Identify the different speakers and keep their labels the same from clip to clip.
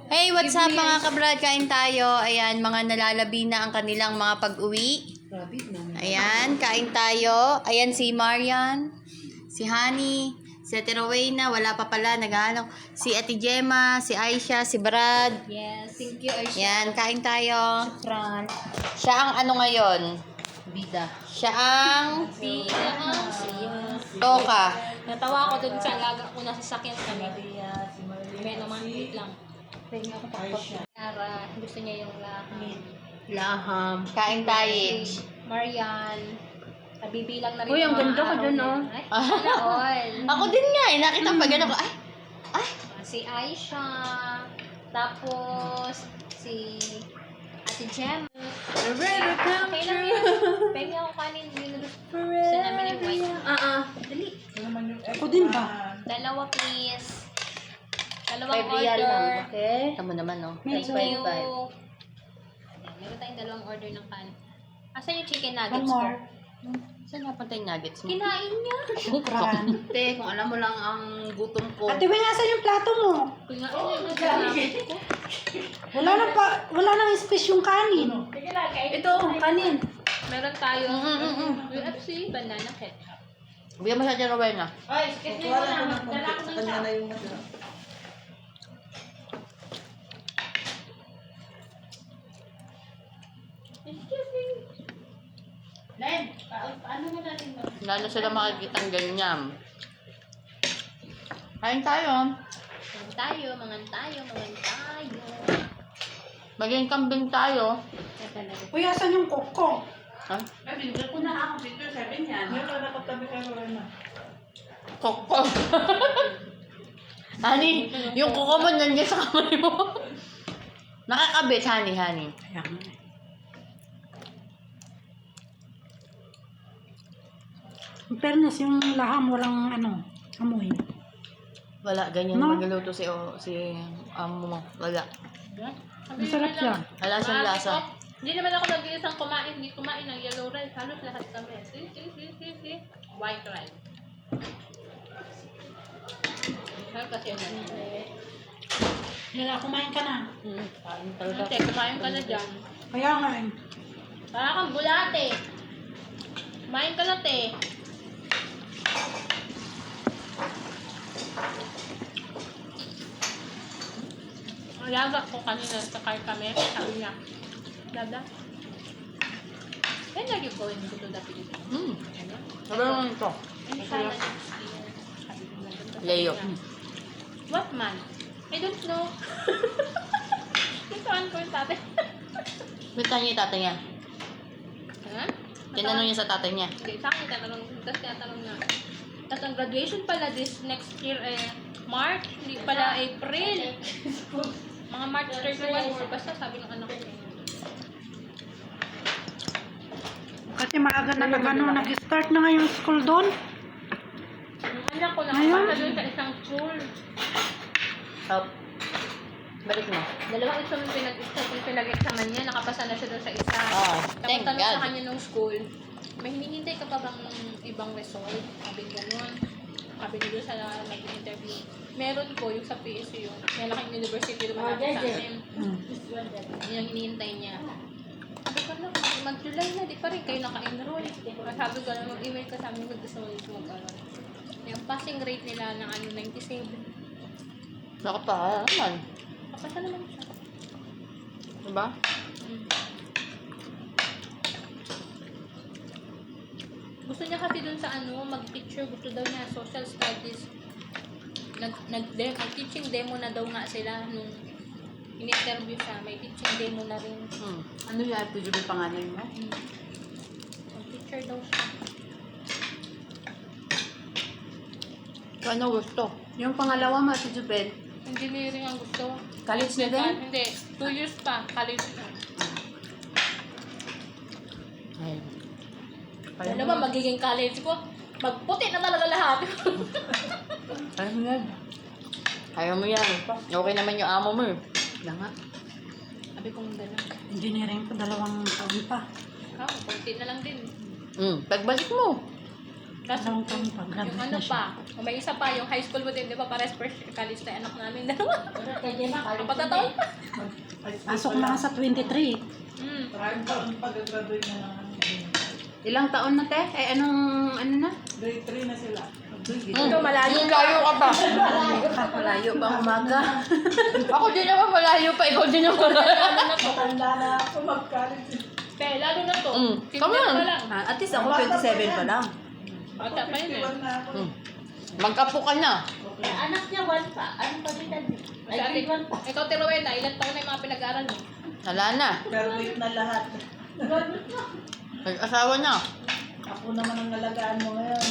Speaker 1: Hey, what's up mga kabrad? Kain tayo. Ayan, mga nalalabi na ang kanilang mga pag-uwi. Ayan, kain tayo. Ayan si Marian, si Honey, si Ate Rowena, wala pa pala, naghahanap. Si Ate Gemma, si Aisha, si Brad.
Speaker 2: Yes, thank you, Aisha.
Speaker 1: Ayan, kain tayo.
Speaker 2: Fran.
Speaker 1: Siya ang ano ngayon?
Speaker 2: Bida.
Speaker 1: Siya ang
Speaker 2: Bida.
Speaker 1: Toka.
Speaker 2: Natawa ako dun sa alaga ko nasa sakyan kami. May naman wait lang. Pwede ako pakpot siya. Kara, gusto niya yung laham.
Speaker 1: Laham. Kain tayo.
Speaker 2: Si Marian. Nabibilang na rin
Speaker 3: Uy, ang
Speaker 2: mga
Speaker 3: ganda ko
Speaker 2: araw
Speaker 3: dun,
Speaker 2: niya.
Speaker 3: oh.
Speaker 2: Ay, sana all.
Speaker 1: Ako din nga eh. Nakita pa gano'n ko. Ay.
Speaker 2: Si Aisha. Tapos, si Ate Jem. Okay lang yun. Pwede ako kanin yun. Gusto namin yung white. Dali.
Speaker 3: Ako din ba?
Speaker 2: Dalawa please. Dalawang
Speaker 3: 5 real lang,
Speaker 2: order.
Speaker 3: okay?
Speaker 1: Tama naman, no?
Speaker 2: Thank
Speaker 3: That's
Speaker 2: you.
Speaker 3: 5.
Speaker 2: Ayan, meron tayong dalawang order ng kanin. Asan yung chicken
Speaker 3: One
Speaker 2: nuggets
Speaker 3: more.
Speaker 2: ko?
Speaker 1: Saan napunta yung nuggets mo?
Speaker 2: Kinain niya.
Speaker 3: Fran.
Speaker 1: Ate, kung alam mo lang ang gutom ko.
Speaker 3: Ate, may nasa yung plato mo?
Speaker 2: Kinain niya.
Speaker 3: Wala nang space yung kanin. Ito, kanin.
Speaker 2: Meron tayong UFC banana ketchup.
Speaker 1: Bigyan mo sa Ate Rowena.
Speaker 2: Excuse me.
Speaker 1: Lalo sila makikitang ganyan. Kain tayo.
Speaker 2: Mangan tayo, mangan tayo, mangan tayo.
Speaker 1: Maging kambing tayo.
Speaker 3: Uy, asan yung koko?
Speaker 1: Ha? Koko. Honey, yung kuko mo nandiyan sa kamay mo. Nakakabit, honey.
Speaker 3: Kaya nga. In fairness, yung laham walang amoy.
Speaker 1: Wala, ganyan.
Speaker 3: No?
Speaker 1: Magluto si mo. Wala.
Speaker 3: Masarap siya.
Speaker 1: Wala siyang lasa.
Speaker 2: Hindi naman ako nag-iisang kumain. Hindi kumain ng yellow rice. Halos lahat kami. See. White rice. Sarap kasi yun.
Speaker 3: Nila, kumain ka na.
Speaker 1: Kain talaga.
Speaker 2: Ate, kumain ka na dyan.
Speaker 3: Kaya nga eh.
Speaker 2: Para kang bulate. Kumain ka na, te. Alaga ko kanina sa car kami. Sabi niya, Dada, when are you going to the Philippines? Ano?
Speaker 1: Sabi mo ito.
Speaker 2: And sana next year. Sabi ko na doon.
Speaker 1: Leo.
Speaker 2: What man? I don't know. Ituan ko yung tatay.
Speaker 1: Bita niya yung tatay niya.
Speaker 2: Ha?
Speaker 1: Tinanong niya sa tatay niya.
Speaker 2: Okay, sa akin tatanong, tapos tinatanong na. Tapos ang graduation pala this next year March, hindi pala April. Mga March 31, basta sabi ng anak ko.
Speaker 3: Kasi maaga na nag-start na nga yung school doon.
Speaker 2: Yung anak ko nakapasa doon sa isang school.
Speaker 1: Help. Balik mo.
Speaker 2: Dalawang exam yung pinag-examan niya, nakapasa na siya doon sa isa.
Speaker 1: Oh,
Speaker 2: Tapos
Speaker 1: thank
Speaker 2: tanong
Speaker 1: God.
Speaker 2: sa kanya nung school, may hinihintay ka pa bang ibang result? Sabi gano'n. Sabi niya doon sa nag-interview. Meron po yung sa PSU, yung malaking university naman natin sa amin. Yun yung hinihintay niya. Sabi ko na, mag-July na, di pa rin kayo naka-enroll. Sabi ko na, mag-email ka sa amin, gusto mo mag-aral. Yung passing rate nila ng 97.
Speaker 1: Nakapala naman.
Speaker 2: Kapasa naman siya.
Speaker 1: Diba?
Speaker 2: Gusto niya kasi dun sa mag-picture, gusto daw niya social studies. Nag-teaching demo na daw nga sila nung in-interview siya. May teaching demo na rin.
Speaker 3: Ano yung PGB pangalan mo?
Speaker 2: Mag-teacher daw siya.
Speaker 1: So, ano gusto?
Speaker 3: Yung pangalawa mo, si Jubel.
Speaker 2: Engineering ang gusto.
Speaker 3: College na din?
Speaker 2: Hindi. 2 years pa. College na.
Speaker 1: Ay.
Speaker 2: Ano ba magiging college ko? Magputi na talaga lahat.
Speaker 1: Ayaw mo yan. Ayaw mo yan. Okay naman yung amo mo eh.
Speaker 3: Wala nga.
Speaker 2: Sabi kong dala.
Speaker 3: Engineering ko, 2 taon pa.
Speaker 2: Punti na lang din.
Speaker 1: Pagbalik mo.
Speaker 2: Tapos,
Speaker 3: Dalawang taon pa,
Speaker 2: yung
Speaker 3: graduate
Speaker 2: ano
Speaker 3: na siya.
Speaker 2: pa, may isa pa, yung high school mo din, di ba? Pares first college na yung anak namin. Dalawa. Kapatataon pa.
Speaker 3: Pasok na nga sa 23.
Speaker 4: Ilang taon na te? Anong, ano na?
Speaker 2: Ito, malayo.
Speaker 1: Layo ka pa.
Speaker 4: Malayo pa umaga.
Speaker 1: Ako din naman malayo pa. Ikaw din naman malayo.
Speaker 2: Lalo na to. Te, lalo na to.
Speaker 1: Mm.
Speaker 2: Tinder
Speaker 1: Come on.
Speaker 2: pa lang.
Speaker 4: At least ako 27 pa lang.
Speaker 2: Bata pa yun eh.
Speaker 1: Magkapo ka na.
Speaker 5: Anak niya, 1 pa. Ano pa din?
Speaker 2: Kasi ate, ikaw, Tirowena, ilan taon na yung mga pinag-aaral mo?
Speaker 1: Wala na.
Speaker 6: Graduate na lahat.
Speaker 1: Nag-asawa na.
Speaker 6: Ako naman ang alagaan mo ngayon.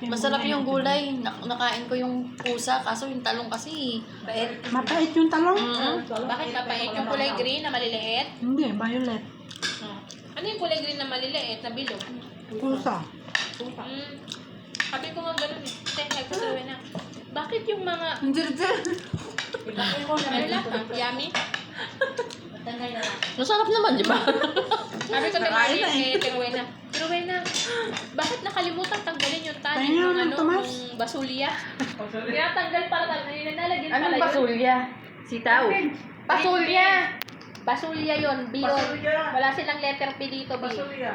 Speaker 1: Masarap yung gulay. Nakain ko yung pusa. Kaso yung talong kasi.
Speaker 4: Bait.
Speaker 3: Mapait yung talong?
Speaker 2: Bakit mapait yung kulay green na maliliit?
Speaker 3: Hindi, violet.
Speaker 2: Ano yung kulay green na maliliit na bilog?
Speaker 3: Pusa.
Speaker 2: Sabi ko nga ganun eh. Nagsasabi na. Bakit yung mga... Ano lang? Yummy?
Speaker 1: Masarap naman, di ba?
Speaker 2: Sabi ko
Speaker 4: Nakain na
Speaker 2: kay Tirowena. Tirowena, bakit nakalimutan tanggalin yung tanin
Speaker 3: Pahinga
Speaker 2: ng
Speaker 3: ng
Speaker 2: ano,
Speaker 3: Tomas.
Speaker 2: ng basulya? Tinatanggal para nalagyan pala
Speaker 1: Anong
Speaker 2: yun.
Speaker 1: basulya?
Speaker 4: Sitaw.
Speaker 2: Basulya! Basulya yun, B yun.
Speaker 6: Basulya.
Speaker 2: Wala silang letter P dito, B. Basulya.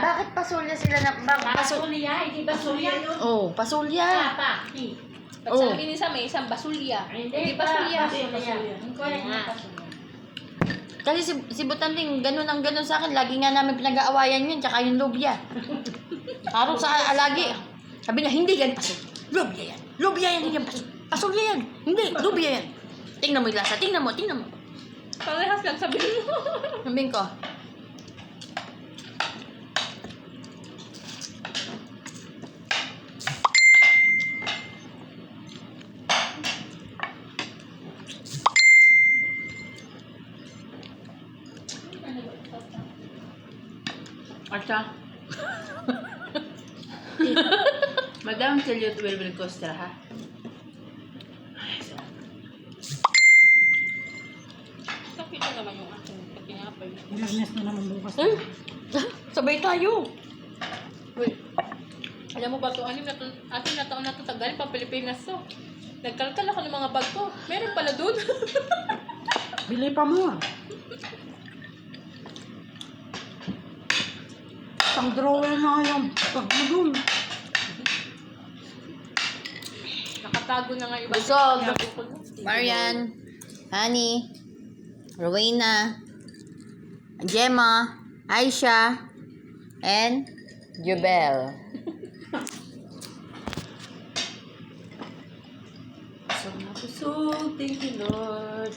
Speaker 1: Bakit pasulya sila na...
Speaker 5: Basulya, hindi basulya.
Speaker 1: Oh, pasulya.
Speaker 5: Pa.
Speaker 2: Pag sabi ni Sam, may isang basulya. Hindi basulya.
Speaker 5: Ang correct na basulya.
Speaker 1: Kasi si Butanding, ganun ang ganun sa akin. Lagi nga namin pinag-aawayan yun, tsaka yung lubya. Parang sa lagi. Sabi niya, hindi yan pasul. Lubya yan. Lubya yan, hindi yan pasul. Pasulya yan. Hindi, lubya yan. Tingnan mo yung lasa. Tingnan mo, tingnan mo.
Speaker 2: Parehas lang sabihin mo.
Speaker 1: Sabihin ko.
Speaker 4: Arta. Madam, tell you 12 will cost ha.
Speaker 2: Nakita naman yung aking pinapay.
Speaker 3: Business na naman bukas.
Speaker 1: Sabay tayo.
Speaker 2: Wait. Alam mo ba ito, anim na taon na ito tagal, pa Pilipinas to. Nagkalkal ako ng mga bag ko. Meron pala dun.
Speaker 3: Bili pa mo. Isang drawer na nga yung bag mo dun.
Speaker 2: Nakatago na nga iba.
Speaker 1: Busog.
Speaker 2: Sabi ko,
Speaker 1: Marian, Honey, Rowena, Gemma, Aisha, and Jubel.
Speaker 4: Busog na busog. Thank you, Lord.